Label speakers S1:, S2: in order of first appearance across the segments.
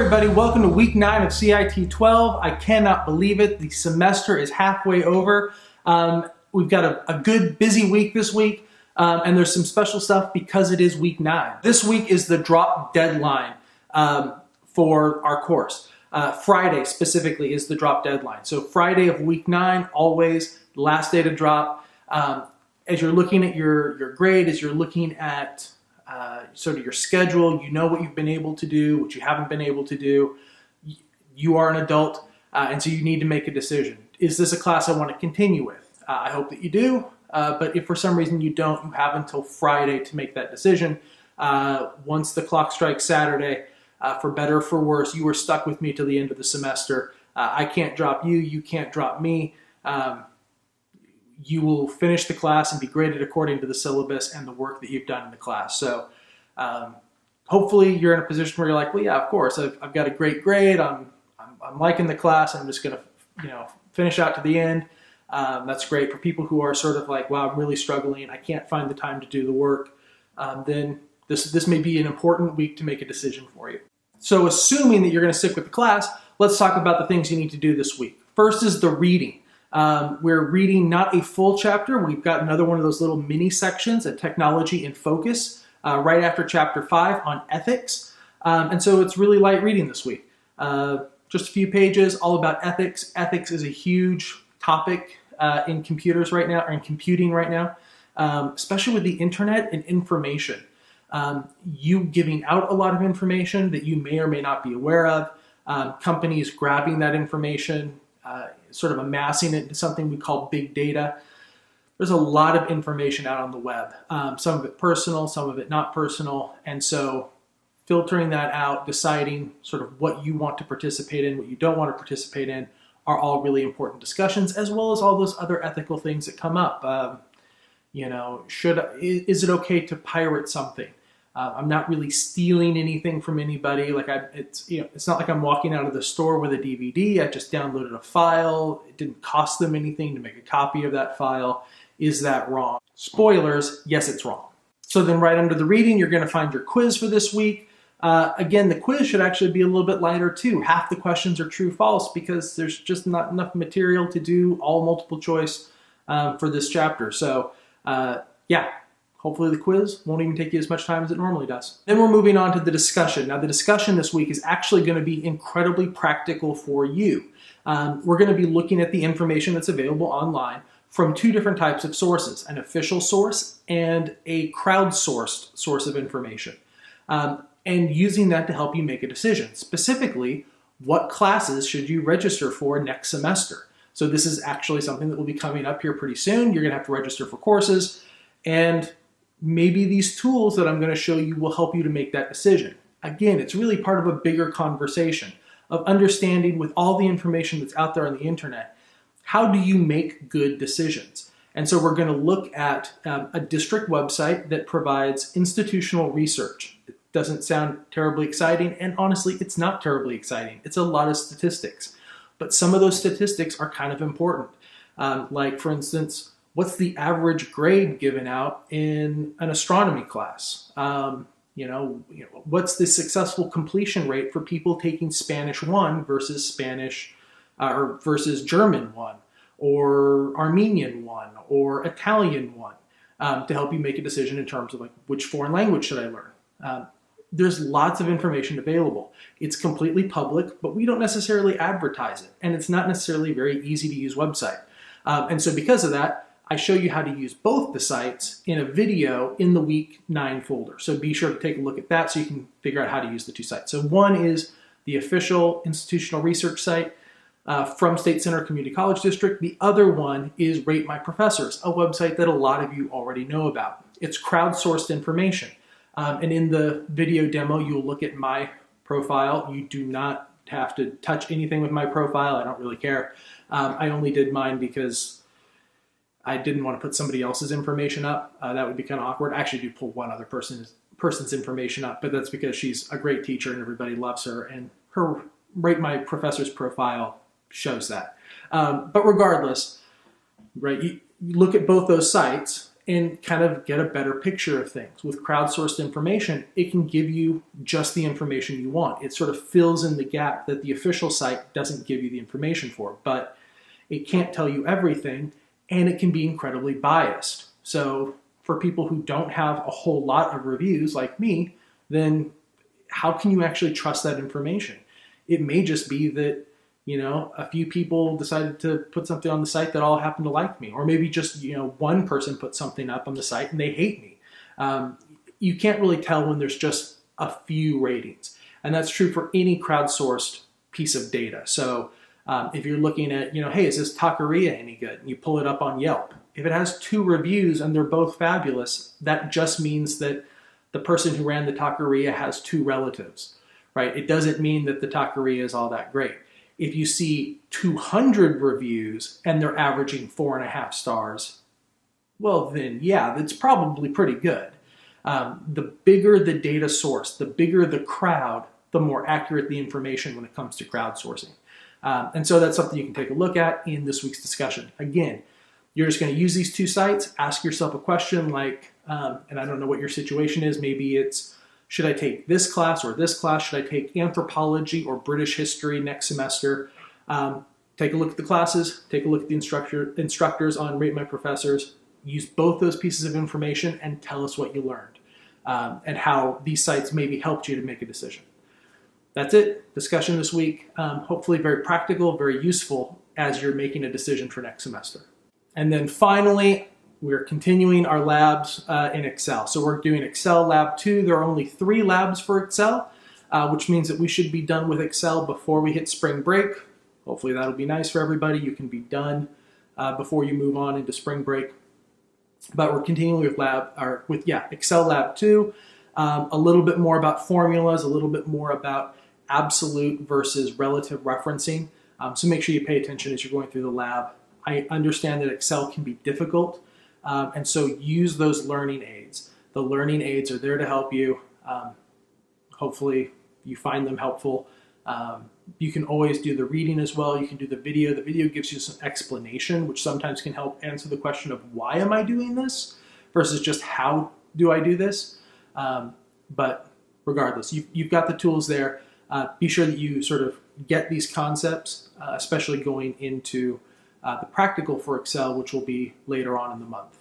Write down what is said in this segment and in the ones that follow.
S1: everybody, welcome to week 9 of CIT 12. I cannot believe it. The semester is halfway over. We've got a good busy week this week, and there's some special stuff because it is week 9. This week is the drop deadline for our course. Friday specifically is the drop deadline. So Friday of week 9, always the last day to drop. As you're looking at your grade, as you're looking at sort of your schedule, you know what you've been able to do, what you haven't been able to do. You are an adult, and so you need to make a decision. Is this a class I want to continue with? I hope that you do, but if for some reason you don't, you have until Friday to make that decision. Once the clock strikes Saturday, for better or for worse, you are stuck with me till the end of the semester. I can't drop you, you can't drop me. You will finish the class and be graded according to the syllabus and the work that you've done in the class. So hopefully you're in a position where you're like, well, yeah, of course, I've got a great grade. I'm liking the class. I'm just going to, finish out to the end. That's great. For people who are sort of like, wow, I'm really struggling, I can't find the time to do the work. Then this may be an important week to make a decision for you. So assuming that you're going to stick with the class, let's talk about the things you need to do this week. First is the reading. We're reading not a full chapter. We've got another one of those little mini sections at Technology in Focus right after chapter 5 on ethics. And so it's really light reading this week. Just a few pages all about ethics. Ethics is a huge topic in computers right now, or in computing right now, especially with the internet and information. You giving out a lot of information that you may or may not be aware of, companies grabbing that information, sort of amassing it into something we call big data. There's a lot of information out on the web, some of it personal, some of it not personal, and so filtering that out, deciding sort of what you want to participate in, what you don't want to participate in, are all really important discussions, as well as all those other ethical things that come up. Is it okay to pirate something? I'm not really stealing anything from anybody. It's not like I'm walking out of the store with a DVD. I just downloaded a file. It didn't cost them anything to make a copy of that file. Is that wrong? Spoilers, yes, it's wrong. So then right under the reading, you're going to find your quiz for this week. Again, the quiz should actually be a little bit lighter too. Half the questions are true, false, because there's just not enough material to do all multiple choice for this chapter. So hopefully the quiz won't even take you as much time as it normally does. Then we're moving on to the discussion. Now the discussion this week is actually going to be incredibly practical for you. We're going to be looking at the information that's available online from two different types of sources, an official source and a crowdsourced source of information, and using that to help you make a decision. Specifically, what classes should you register for next semester? So this is actually something that will be coming up here pretty soon. You're going to have to register for courses, and maybe these tools that I'm going to show you will help you to make that decision. Again, it's really part of a bigger conversation of understanding, with all the information that's out there on the internet, how do you make good decisions? And so we're going to look at a district website that provides institutional research. It doesn't sound terribly exciting, and honestly, it's not terribly exciting. It's a lot of statistics, but some of those statistics are kind of important. Like, for instance, what's the average grade given out in an astronomy class? What's the successful completion rate for people taking Spanish 1 versus versus German 1, or Armenian 1, or Italian 1, to help you make a decision in terms of which foreign language should I learn? There's lots of information available. It's completely public, but we don't necessarily advertise it, and it's not necessarily a very easy to use website. And so because of that, I show you how to use both the sites in a video in the week 9 folder. So be sure to take a look at that so you can figure out how to use the two sites. So one is the official institutional research site from State Center Community College District. The other one is Rate My Professors, a website that a lot of you already know about. It's crowdsourced information. And in the video demo, you'll look at my profile. You do not have to touch anything with my profile. I don't really care. I only did mine because I didn't want to put somebody else's information up. That would be kind of awkward. I actually do pull one other person's information up, but that's because she's a great teacher and everybody loves her, and her Rate My Professor's profile shows that. But regardless, right, you look at both those sites and kind of get a better picture of things. With crowdsourced information, it can give you just the information you want. It sort of fills in the gap that the official site doesn't give you the information for, but it can't tell you everything, and it can be incredibly biased. So for people who don't have a whole lot of reviews like me, then how can you actually trust that information? It may just be that, you know, a few people decided to put something on the site that all happen to like me, or maybe just, you know, one person put something up on the site and they hate me. You can't really tell when there's just a few ratings. And that's true for any crowdsourced piece of data. So if you're looking at, you know, hey, is this taqueria any good? And you pull it up on Yelp. If it has 2 reviews and they're both fabulous, that just means that the person who ran the taqueria has 2 relatives, right? It doesn't mean that the taqueria is all that great. If you see 200 reviews and they're averaging 4.5 stars, well then, yeah, that's probably pretty good. The bigger the data source, the bigger the crowd, the more accurate the information when it comes to crowdsourcing. And so that's something you can take a look at in this week's discussion. Again, you're just going to use these 2 sites, ask yourself a question like, and I don't know what your situation is, maybe it's, should I take this class or this class? Should I take anthropology or British history next semester? Take a look at the classes, take a look at the instructors on Rate My Professors, use both those pieces of information and tell us what you learned and how these sites maybe helped you to make a decision. That's it, discussion this week. Hopefully very practical, very useful as you're making a decision for next semester. And then finally, we're continuing our labs in Excel. So we're doing Excel Lab 2. There are only 3 labs for Excel, which means that we should be done with Excel before we hit spring break. Hopefully that'll be nice for everybody. You can be done before you move on into spring break. But we're continuing with Excel Lab 2. A little bit more about formulas, a little bit more about absolute versus relative referencing. So make sure you pay attention as you're going through the lab. I understand that Excel can be difficult. And so use those learning aids. The learning aids are there to help you. Hopefully you find them helpful. You can always do the reading as well. You can do the video. The video gives you some explanation, which sometimes can help answer the question of why am I doing this versus just how do I do this. But regardless, you've got the tools there. Be sure that you sort of get these concepts, especially going into the practical for Excel, which will be later on in the month.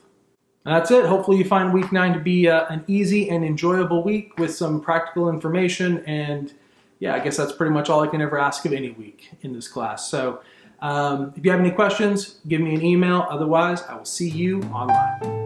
S1: And that's it. Hopefully you find week 9 to be an easy and enjoyable week with some practical information. And yeah, I guess that's pretty much all I can ever ask of any week in this class. So if you have any questions, give me an email. Otherwise, I will see you online.